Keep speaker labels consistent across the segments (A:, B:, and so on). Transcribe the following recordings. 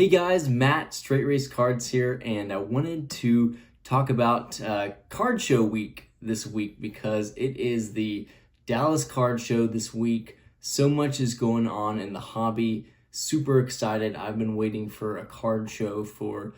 A: Hey guys, Matt, Straight Race Cards here, and I wanted to talk about card show week this week because it is the Dallas card show this week. So much is going on in the hobby. Super excited. I've been waiting for a card show for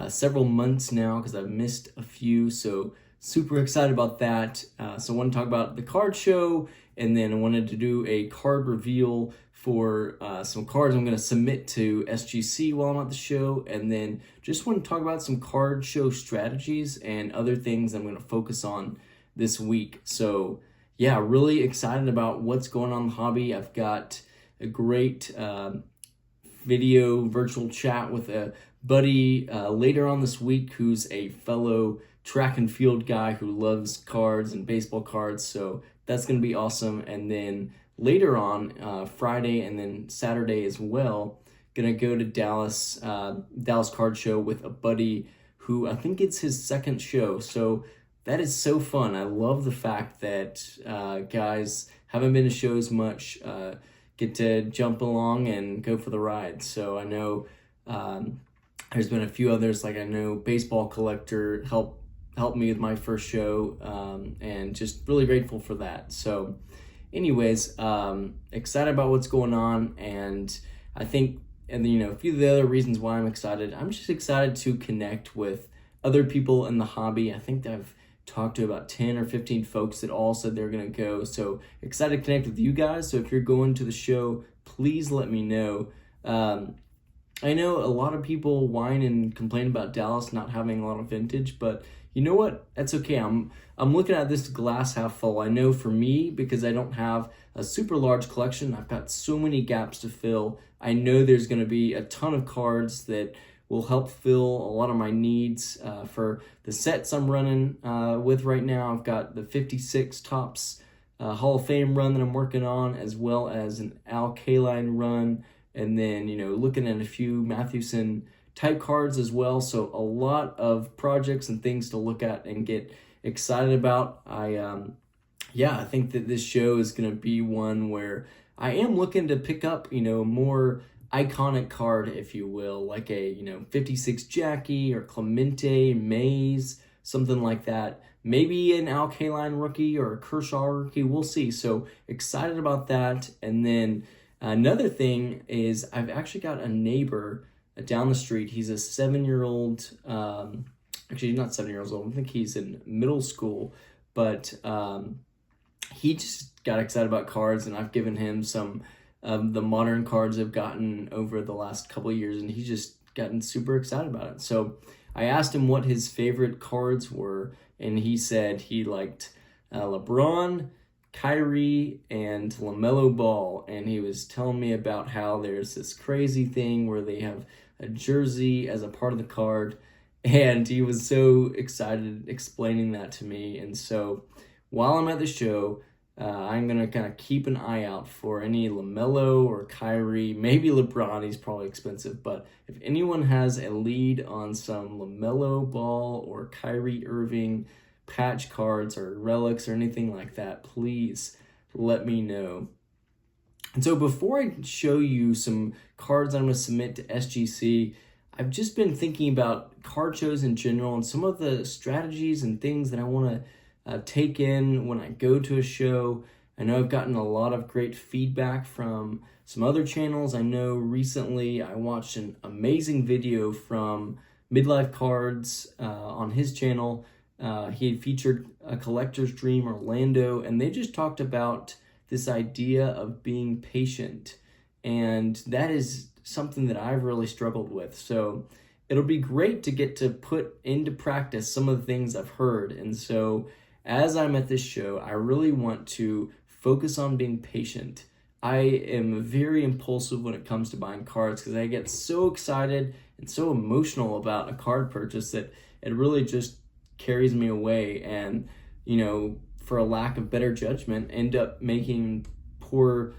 A: several months now because I've missed a few, so super excited about that. So I want to talk about the card show, and then I wanted to do a card reveal for some cards I'm going to submit to SGC while I'm at the show, and then just want to talk about some card show strategies and other things I'm going to focus on this week. So yeah, really excited about what's going on in the hobby. I've got a great video virtual chat with a buddy later on this week who's a fellow track and field guy who loves cards and baseball cards, so that's going to be awesome. And then later on, Friday and then Saturday as well, gonna go to Dallas Card Show with a buddy who I think it's his second show. So that is so fun. I love the fact that guys haven't been to shows much, get to jump along and go for the ride. So I know there's been a few others, like I know Baseball Collector helped me with my first show, and just really grateful for that. So anyways, excited about what's going on, and I think, and a few of the other reasons why I'm excited, I'm just excited to connect with other people in the hobby. I think I've talked to about 10 or 15 folks that all said they're going to go, so excited to connect with you guys. So if you're going to the show, please let me know. I know a lot of people whine and complain about Dallas not having a lot of vintage, but you know what? That's okay. I'm looking at this glass half full. I know for me, because I don't have a super large collection, I've got so many gaps to fill. I know there's going to be a ton of cards that will help fill a lot of my needs for the sets I'm running with right now. I've got the 56 Topps Hall of Fame run that I'm working on, as well as an Al Kaline run, and then looking at a few Mathewson type cards as well. So a lot of projects and things to look at and get excited about. I think that this show is going to be one where I am looking to pick up a more iconic card, if you will, like a 56 Jackie or Clemente Mays, something like that. Maybe an Al Kaline rookie or a Kershaw rookie, we'll see. So excited about that. And then another thing is I've actually got a neighbor down the street. He's a 7-year-old, actually not 7 years old, I think he's in middle school, but he just got excited about cards, and I've given him some of the modern cards I've gotten over the last couple of years, and he's just gotten super excited about it. So I asked him what his favorite cards were, and he said he liked LeBron, Kyrie, and LaMelo Ball, and he was telling me about how there's this crazy thing where they have a jersey as a part of the card, and he was so excited explaining that to me. And so while I'm at the show, I'm going to kind of keep an eye out for any LaMelo or Kyrie, maybe LeBron, he's probably expensive, but if anyone has a lead on some LaMelo Ball or Kyrie Irving patch cards or relics or anything like that, please let me know. And so before I show you some cards I'm going to submit to SGC, I've just been thinking about card shows in general and some of the strategies and things that I want to take in when I go to a show. I know I've gotten a lot of great feedback from some other channels. I know recently I watched an amazing video from Midlife Cards on his channel. He had featured a Collector's Dream Orlando, and they just talked about this idea of being patient, and that is something that I've really struggled with. So it'll be great to get to put into practice some of the things I've heard. And so as I'm at this show, I really want to focus on being patient. I am very impulsive when it comes to buying cards because I get so excited and so emotional about a card purchase that it really just carries me away, and for a lack of better judgment, end up making poor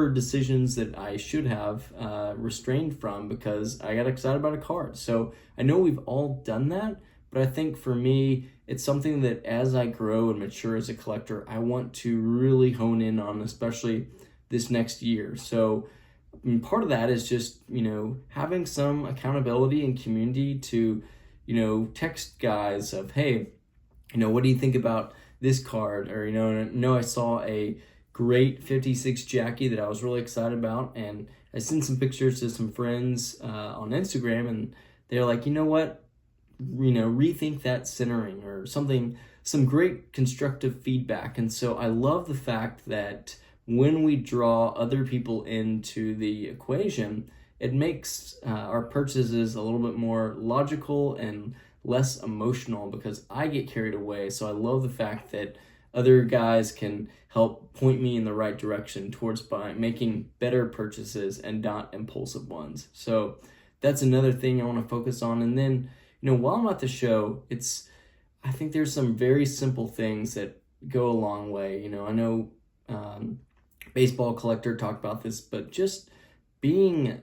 A: decisions that I should have restrained from because I got excited about a card. So I know we've all done that, but I think for me, it's something that as I grow and mature as a collector, I want to really hone in on, especially this next year. So and part of that is just, having some accountability and community to, text guys of, hey, what do you think about this card? Or, I saw a great 56 Jackie that I was really excited about, and I sent some pictures to some friends on Instagram, and they're like, you know what, rethink that centering or something, some great constructive feedback. And so I love the fact that when we draw other people into the equation, it makes our purchases a little bit more logical and less emotional, because I get carried away. So I love the fact that other guys can help point me in the right direction towards making better purchases and not impulsive ones. So that's another thing I want to focus on. And then, while I'm at the show, I think there's some very simple things that go a long way. I know Baseball Collector talked about this, but just being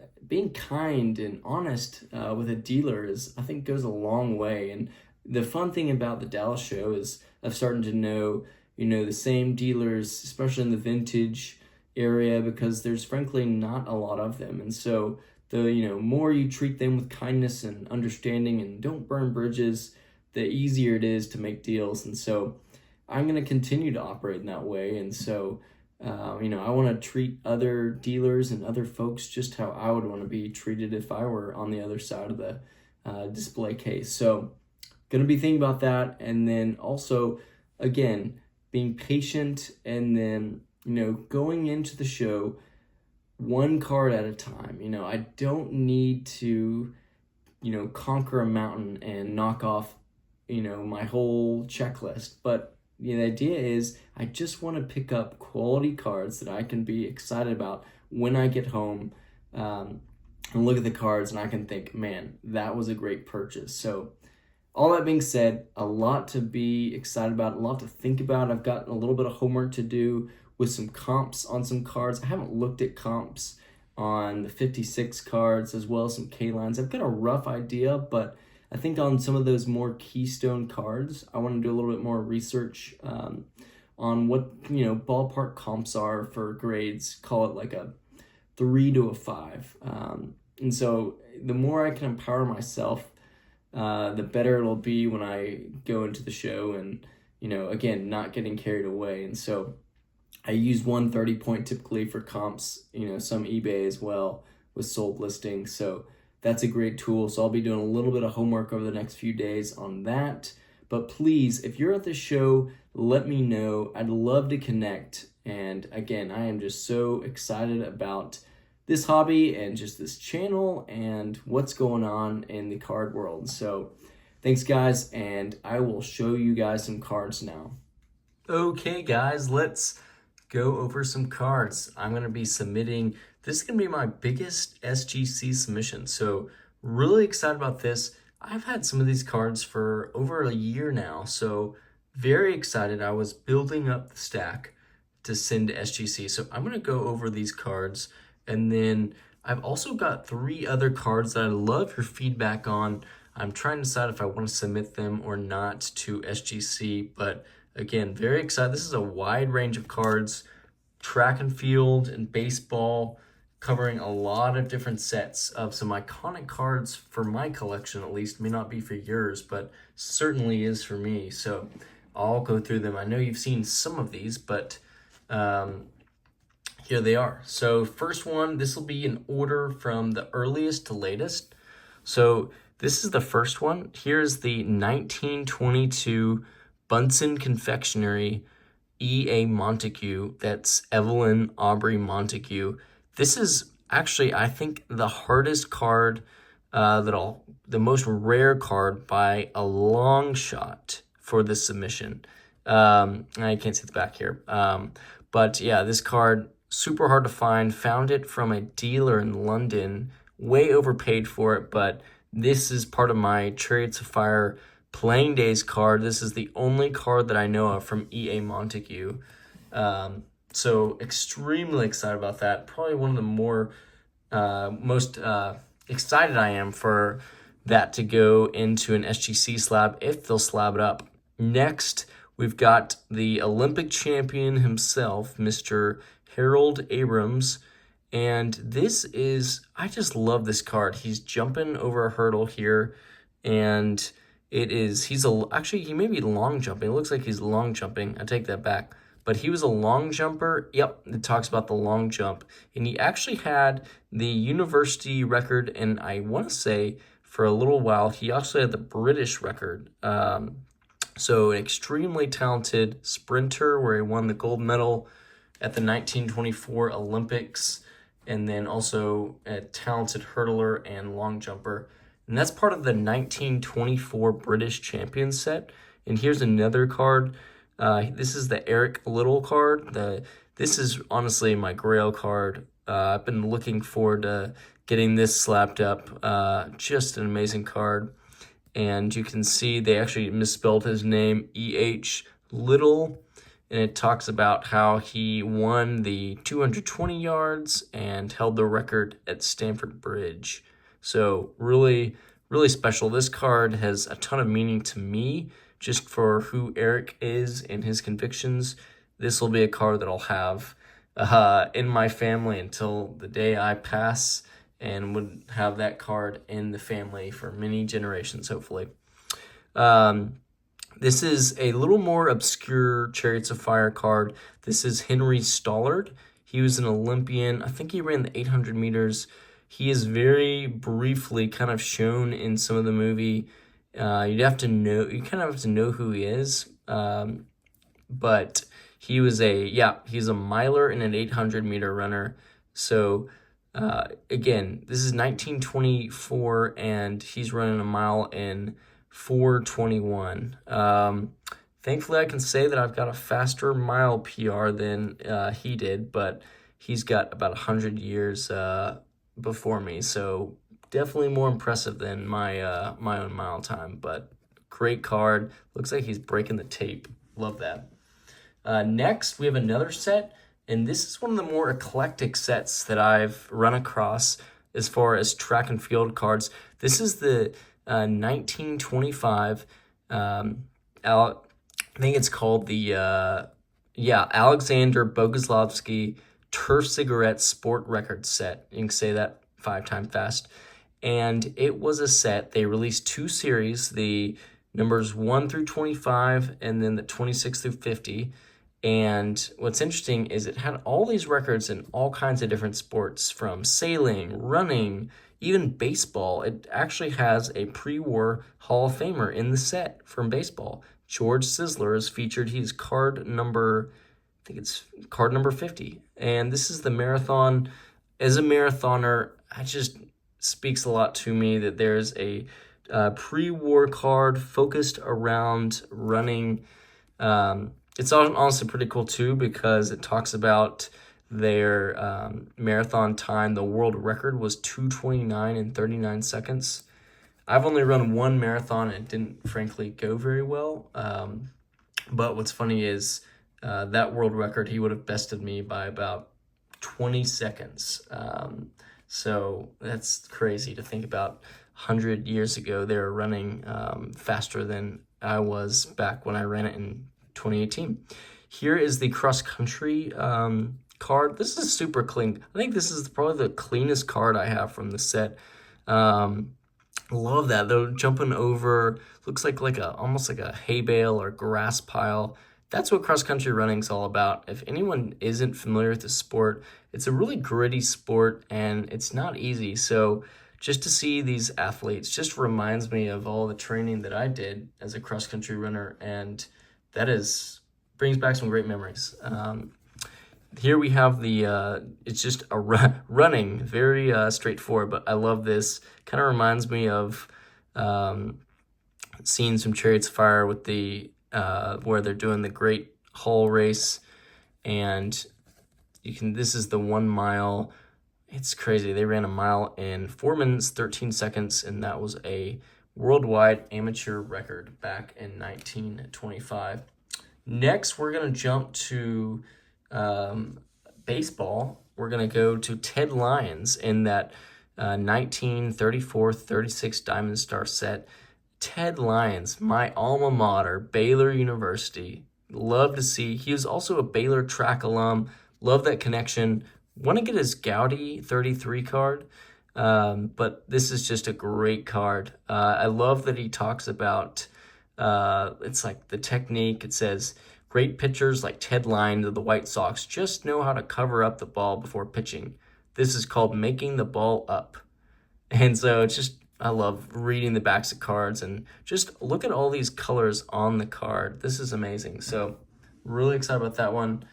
A: kind and honest with a dealer I think goes a long way. And the fun thing about the Dallas show is I've started to know, the same dealers, especially in the vintage area, because there's frankly not a lot of them. And so the, more you treat them with kindness and understanding and don't burn bridges, the easier it is to make deals. And so I'm going to continue to operate in that way. And so, I want to treat other dealers and other folks just how I would want to be treated if I were on the other side of the display case. So going to be thinking about that. And then also, again, being patient, and then, going into the show one card at a time. I don't need to, conquer a mountain and knock off, my whole checklist. But the idea is I just want to pick up quality cards that I can be excited about when I get home, and look at the cards and I can think, man, that was a great purchase. So all that being said, a lot to be excited about, a lot to think about. I've got a little bit of homework to do with some comps on some cards. I haven't looked at comps on the 56 cards as well as some K-lines. I've got a rough idea, but I think on some of those more keystone cards, I want to do a little bit more research on what, ballpark comps are for grades. Call it like a 3 to a 5. And so the more I can empower myself, the better it'll be when I go into the show and, again, not getting carried away. And so I use 130 point typically for comps, some eBay as well with sold listings. So that's a great tool. So I'll be doing a little bit of homework over the next few days on that. But please, if you're at the show, let me know. I'd love to connect. And again, I am just so excited about this hobby and just this channel and what's going on in the card world. So thanks, guys, and I will show you guys some cards now. Okay, guys, let's go over some cards. I'm going to be submitting. This is going to be my biggest SGC submission, so really excited about this. I've had some of these cards for over a year now, so very excited. I was building up the stack to send to SGC, so I'm going to go over these cards. And then I've also got 3 other cards that I love your feedback on. I'm trying to decide if I want to submit them or not to SGC. But again, very excited. This is a wide range of cards, track and field and baseball, covering a lot of different sets of some iconic cards for my collection, at least. May not be for yours, but certainly is for me. So I'll go through them. I know you've seen some of these, but here they are. So first one, this will be in order from the earliest to latest. So this is the first one. Here's the 1922 Bunsen Confectionery E.A. Montague. That's Evelyn Aubrey Montague. This is actually, I think, the hardest card, the most rare card by a long shot for this submission. I can't see the back here. But yeah, this card, super hard to find. Found it from a dealer in London. Way overpaid for it, but this is part of my Chariots of Fire Playing Days card. This is the only card that I know of from E.A. Montague. So extremely excited about that. Probably one of the more most excited I am for that to go into an SGC slab if they'll slab it up. Next, we've got the Olympic champion himself, Mr. Harold Abrams, And this is, I just love this card. He's jumping over a hurdle here, and actually, he may be long jumping. It looks like he's long jumping. I take that back. But he was a long jumper. Yep, it talks about the long jump. And he actually had the university record, and I want to say for a little while, he also had the British record. So an extremely talented sprinter where he won the gold medal at the 1924 Olympics, and then also a talented hurdler and long jumper. And that's part of the 1924 British champion set. And here's another card. This is the Eric Little card. This is honestly my grail card. I've been looking forward to getting this slapped up. Just an amazing card. And you can see they actually misspelled his name, E.H. Little. And it talks about how he won the 220 yards and held the record at Stamford Bridge. So really, really special. This card has a ton of meaning to me, just for who Eric is and his convictions. This will be a card that I'll have in my family until the day I pass, and would have that card in the family for many generations, hopefully. This is a little more obscure Chariots of Fire card. This is Henry Stollard. He was an Olympian. I think he ran the 800 meters. He is very briefly kind of shown in some of the movie. You kind of have to know who he is. But he's a miler and an 800 meter runner. So again, this is 1924, and he's running a mile in 4:21. Thankfully, I can say that I've got a faster mile PR than he did, but he's got about 100 years before me, so definitely more impressive than my my own mile time. But great card. Looks like he's breaking the tape. Love that. Next, we have another set, and this is one of the more eclectic sets that I've run across as far as track and field cards. This is the 1925, I think it's called the, Alexander Boguslavsky Turf Cigarette Sport Record set. You can say that 5 times fast. And it was a set, they released 2 series, the numbers 1 through 25, and then the 26 through 50. And what's interesting is it had all these records in all kinds of different sports, from sailing, running, even baseball. It actually has a pre-war Hall of Famer in the set from baseball. George Sisler is featured. He's card number 50. And this is the marathon. As a marathoner, it just speaks a lot to me that there's a pre-war card focused around running. It's honestly pretty cool too, because it talks about their marathon time. The world record was 2:29 and 39 seconds. I've only run one marathon, and it didn't frankly go very well. But what's funny is that world record, he would have bested me by about 20 seconds. So that's crazy to think about. 100 years ago, they were running faster than I was back when I ran it in 2018. Here is the cross country card. This is super clean. I think this is probably the cleanest card I have from the set. Love that though. Jumping over, looks like almost like a hay bale or grass pile. That's what cross country running is all about. If anyone isn't familiar with the sport, it's a really gritty sport and it's not easy. So just to see these athletes just reminds me of all the training that I did as a cross country runner, and that brings back some great memories. Here we have it's just a running, very straightforward, but I love this. Kind of reminds me of seeing some Chariots of Fire with the where they're doing the Great Hall race, and this is the 1 mile. It's crazy. They ran a mile in 4 minutes, 13 seconds, and that was a worldwide amateur record back in 1925. Next, we're going to jump to baseball. We're going to go to Ted Lyons in that 1934-36 Diamond Star set. Ted Lyons, my alma mater, Baylor University. Love to see. He was also a Baylor track alum. Love that connection.
B: Want to get his Gaudi 33 card, but this is just a great card. I love that he talks about, it's like the technique. It says, great pitchers like Ted Line of the White Sox just know how to cover up the ball before pitching. This is called making the ball up. And so it's just, I love reading the backs of cards and just look at all these colors on the card. This is amazing. So really excited about that one.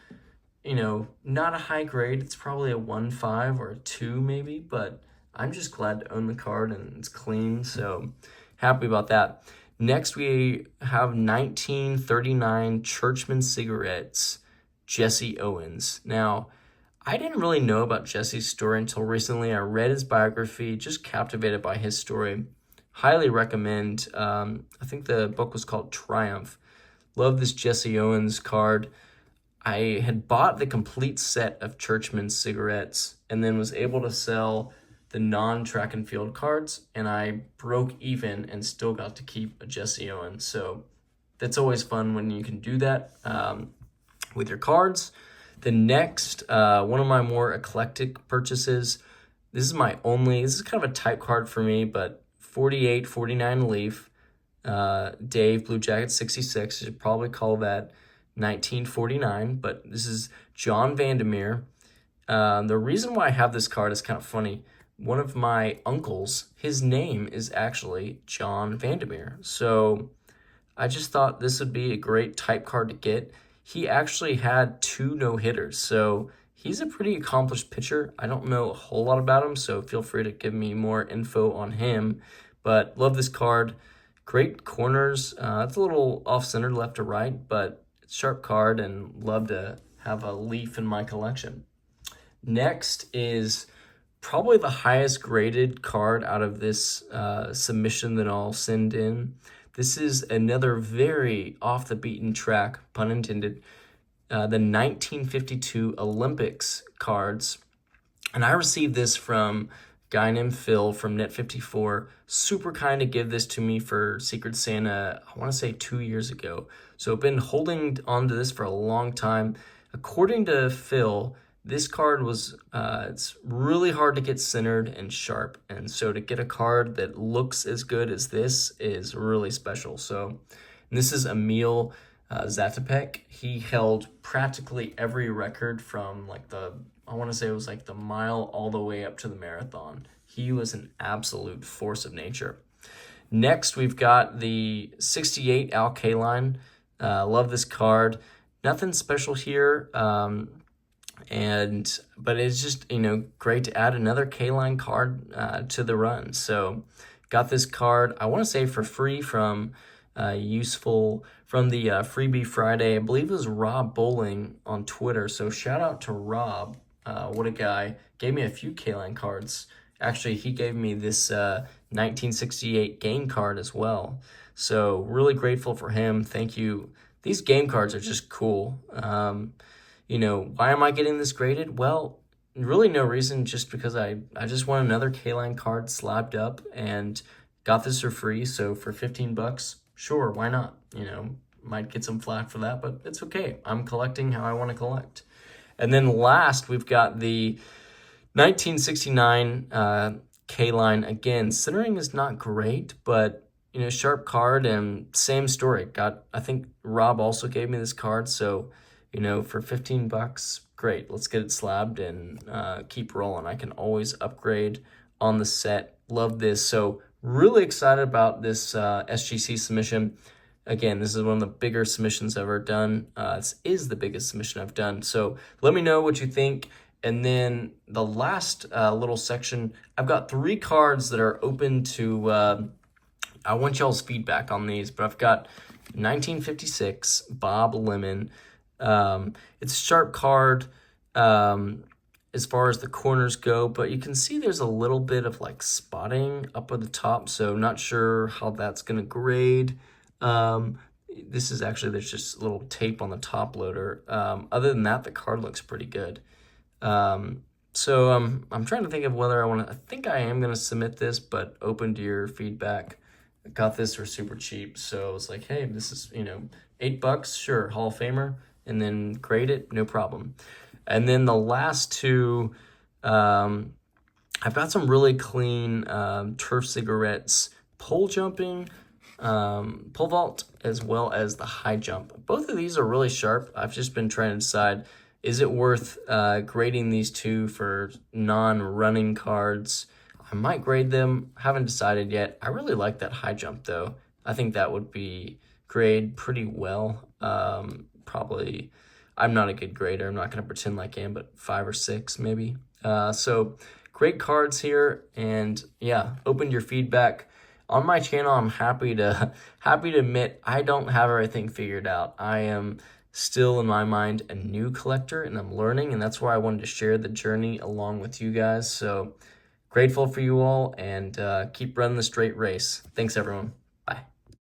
B: Not a high grade. It's probably a 1.5 or a 2 maybe, but I'm just glad to own the card and it's clean. So happy about that. Next, we have 1939 Churchman Cigarettes, Jesse Owens. Now, I didn't really know about Jesse's story until recently. I read his biography, just captivated by his story. Highly recommend. I think the book was called Triumph. Love this Jesse Owens card. I had bought the complete set of Churchman Cigarettes and then was able to sell the non-track and field cards, and I broke even and still got to keep a Jesse Owens. So that's always fun when you can do that with your cards. The next, one of my more eclectic purchases, this is kind of a type card for me, but 48-49 Leaf, Dave Blue Jacket 66, you should probably call that 1949, but this is John Vandermeer. The reason why I have this card is kind of funny. One of my uncles, his name is actually John Vandermeer. So I just thought this would be a great type card to get. He actually had 2 no-hitters, so he's a pretty accomplished pitcher. I don't know a whole lot about him, so feel free to give me more info on him. But love this card. Great corners. It's a little off-center left to right, but it's a sharp card and love to have a Leaf in my collection. Next is probably the highest graded card out of this submission that I'll send in. This is another very off the beaten track, pun intended, the 1952 Olympics cards. And I received this from a guy named Phil from Net54. Super kind to give this to me for Secret Santa, I want to say 2 years ago. So I've been holding on to this for a long time. According to Phil, this card was, it's really hard to get centered and sharp. And so to get a card that looks as good as this is really special. So this is Emil Zatopek. He held practically every record from I want to say it was like the mile all the way up to the marathon. He was an absolute force of nature. Next, we've got the 68 Al Kaline. Love this card. Nothing special here. But it's just, great to add another K-Line card to the run. So got this card, I want to say for free from from the Freebie Friday. I believe it was Rob Bowling on Twitter. So shout out to Rob. What a guy. Gave me a few K-Line cards. Actually, he gave me this 1968 game card as well. So really grateful for him. Thank you. These game cards are just cool. Why am I getting this graded? Well, really no reason, just because I just want another K-Line card slabbed up and got this for free. So for $15, sure, why not? Might get some flack for that, but it's okay. I'm collecting how I want to collect. And then last, we've got the 1969 K-Line. Again, centering is not great, but sharp card and same story. I think Rob also gave me this card, so for $15, great. Let's get it slabbed and keep rolling. I can always upgrade on the set. Love this. So really excited about this SGC submission. Again, this is one of the bigger submissions I've ever done. This is the biggest submission I've done. So let me know what you think. And then the last little section, I've got 3 cards that are open to, I want y'all's feedback on these, but I've got 1956 Bob Lemon. It's a sharp card as far as the corners go, but you can see there's a little bit of spotting up at the top, so not sure how that's going to grade. This is actually, there's just a little tape on the top loader. Other than that, the card looks pretty good. So I'm trying to think of whether I think I am going to submit this, but open to your feedback. I got this for super cheap, so I was like, hey, this is, $8, sure, Hall of Famer, and then grade it, no problem. And then the last 2, I've got some really clean turf cigarettes, pole jumping, pole vault, as well as the high jump. Both of these are really sharp. I've just been trying to decide, is it worth grading these two for non-running cards? I might grade them. Haven't decided yet. I really like that high jump though. I think that would be grade pretty well. Probably, I'm not a good grader. I'm not going to pretend like I am, but 5 or 6 maybe. So great cards here, and yeah, open your feedback. On my channel, I'm happy to admit I don't have everything figured out. I am still, in my mind, a new collector, and I'm learning, and that's why I wanted to share the journey along with you guys. So grateful for you all, and keep running the straight race. Thanks, everyone.